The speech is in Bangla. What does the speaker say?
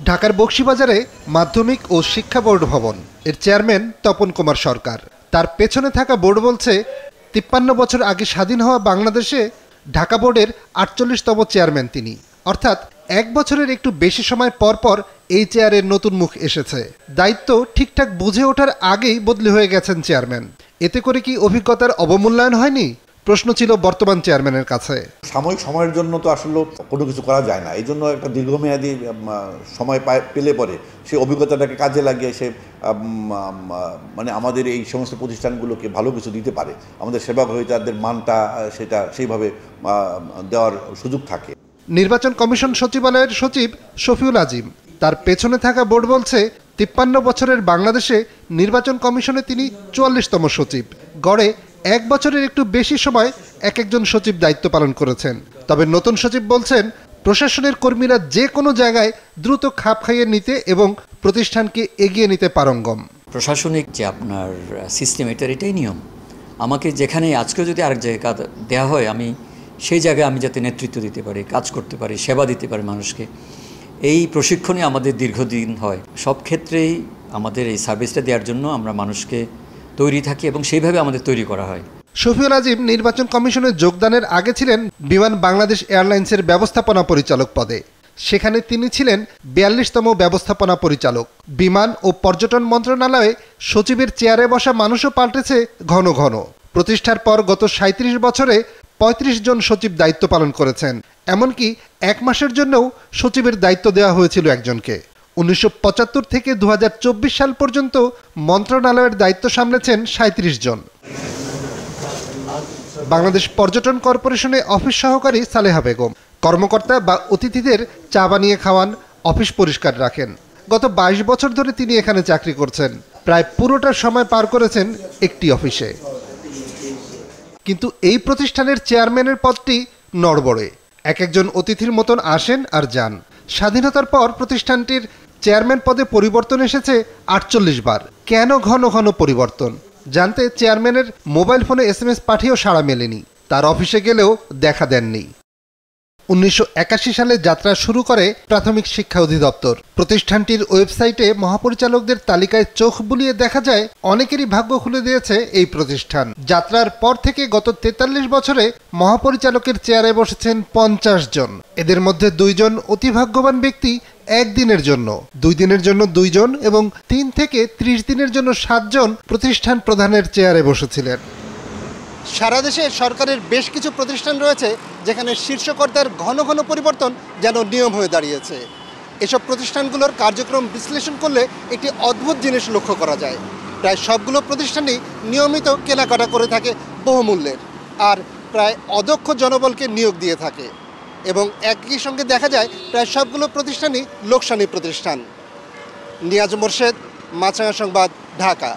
ঢাকার বকশীবাজারে মাধ্যমিক ও শিক্ষা বোর্ড ভবন, এর চেয়ারম্যান তপন কুমার সরকার। তার পেছনে থাকা বোর্ড বলছে ৫৩ বছর আগে স্বাধীন হওয়া বাংলাদেশে ঢাকা বোর্ডের ৪৮তম চেয়ারম্যান তিনি। অর্থাৎ এক বছরের একটু বেশি সময় পর পর এই চেয়ারের নতুন মুখ এসেছে। দায়িত্ব ঠিকঠাক বুঝে ওঠার আগেই বদলি হয়ে গেছেন চেয়ারম্যান। এতে করে কি অভিজ্ঞতার অবমূল্যায়ন হয়নি? প্রশ্ন ছিল বর্তমান চেয়ারম্যানের কাছে। সাময়িক সময়ের জন্য তো আসলে কোনো কিছু করা যায় না, এই জন্য একটা দীর্ঘমেয়াদী সময় পেলে পরে সেই অভিজ্ঞতাটাকে কাজে লাগিয়ে সে মানে আমাদের এই সমস্ত প্রতিষ্ঠানগুলোকে ভালো কিছু দিতে পারে, আমাদের সেবা গ্রহীতাদের মানটা সেটা সেইভাবে দেওয়ার সুযোগ থাকে। নির্বাচন কমিশন সচিবালয়ের সচিব শফিউল আজিম, তার পেছনে থাকা বোর্ড বলছে ৫৩ বছরের বাংলাদেশে নির্বাচন কমিশনে তিনি ৪৪তম সচিব। গড়ে এক বছরের একটু বেশি সময় এক একজন সচিব দায়িত্ব পালন করেছেন। তবে নতুন সচিব বলছেন প্রশাসনের কর্মীরা যে কোনো জায়গায় দ্রুত খাপ খাইয়ে নিতে এবং প্রতিষ্ঠানকে এগিয়ে নিতে পারঙ্গম। প্রশাসনিক যে আপনার সিস্টেম, এটাই নিয়ম। আমাকে যেখানে আজকেও যদি আরেক জায়গায় কাজ দেওয়া হয়, আমি সেই জায়গায় আমি যাতে নেতৃত্ব দিতে পারি, কাজ করতে পারি, সেবা দিতে পারি মানুষকে, এই প্রশিক্ষণে আমাদের দীর্ঘদিন হয়। সব ক্ষেত্রেই আমাদের এই সার্ভিসটা দেওয়ার জন্য আমরা মানুষকে তৈরি থাকি এবং সেইভাবে আমাদের তৈরি করা হয়। শফিউল আজিম নির্বাচন কমিশনে যোগদানের আগে ছিলেন বিমান বাংলাদেশ এয়ারলাইন্সের ব্যবস্থাপনা পরিচালক পদে। সেখানে তিনি ছিলেন ৪২তম ব্যবস্থাপনা পরিচালক। বিমান ও পর্যটন মন্ত্রণালয়ে সচিবের চেয়ারে বসা মানুষও পাল্টেছে ঘন ঘন। প্রতিষ্ঠার পর গত ৩৭ বছরে ৩৫ জন সচিব দায়িত্ব পালন করেছেন। এমনকি এক মাসের জন্যও সচিবের দায়িত্ব দেওয়া হয়েছিল একজনকে। ১৯৭৫ থেকে ২০২৪ সাল পর্যন্ত মন্ত্রণালয়ের দায়িত্ব সামলেছেন ৩৭ জন। বাংলাদেশ পর্যটন কর্পোরেশনে অফিস সহকারী সালেহা বেগম, কর্মকর্তা বা অতিথিদের চা বানিয়ে খাওয়ান, অফিস পরিষ্কার রাখেন। গত ২২ বছর ধরে তিনি এখানে চাকরি করছেন। প্রায় পুরোটা সময় পার করেছেন একটি অফিসে। কিন্তু এই প্রতিষ্ঠানের চেয়ারম্যানের পদটি নড়বড়ে। এক একজন অতিথির মতন আসেন আর যান। স্বাধীনতার পর প্রতিষ্ঠানটির চেয়ারম্যান পদে পরিবর্তন এসেছে ৪৮ বার। কেন ঘন ঘন পরিবর্তন জানতে চেয়ারম্যানের মোবাইল ফোনে SMS পাঠিয়েও সাড়া মেলেনি। তার অফিসে গেলেও দেখা দেননি। ১৯৮১ সালে যাত্রা শুরু করে প্রাথমিক শিক্ষা অধিদপ্তর। প্রতিষ্ঠানটির ওয়েবসাইটে মহাপরিচালকদের তালিকায় চোখ বুলিয়ে দেখা যায় অনেকেরই ভাগ্য খুলে দিয়েছে এই প্রতিষ্ঠান। যাত্রার পর থেকে গত ৪৩ বছরে মহাপরিচালকের চেয়ারে বসেছেন ৫০ জন। এদের মধ্যে ২ জন অতি ভাগ্যবান ব্যক্তি একদিনের জন্য, ২ দিনের জন্য ২ জন এবং ৩ থেকে ৩০ দিনের জন্য ৭ জন প্রতিষ্ঠান প্রধানের চেয়ারে বসেছিলেন। সারা দেশে সরকারের বেশ কিছু প্রতিষ্ঠান রয়েছে যেখানে শীর্ষকর্তার ঘন ঘন পরিবর্তন যেন নিয়ম হয়ে দাঁড়িয়েছে। এসব প্রতিষ্ঠানগুলোর কার্যক্রম বিশ্লেষণ করলে একটি অদ্ভুত জিনিস লক্ষ্য করা যায়। প্রায় সবগুলো প্রতিষ্ঠানই নিয়মিত কেনাকাটা করে থাকে বহুমূল্যের, আর প্রায় অদক্ষ জনবলকে নিয়োগ দিয়ে থাকে। এবং একই সঙ্গে দেখা যায় প্রায় সবগুলো প্রতিষ্ঠানই লোকসানি প্রতিষ্ঠান। নিয়াজ মোরশেদ, মাছরাঙা সংবাদ, ঢাকা।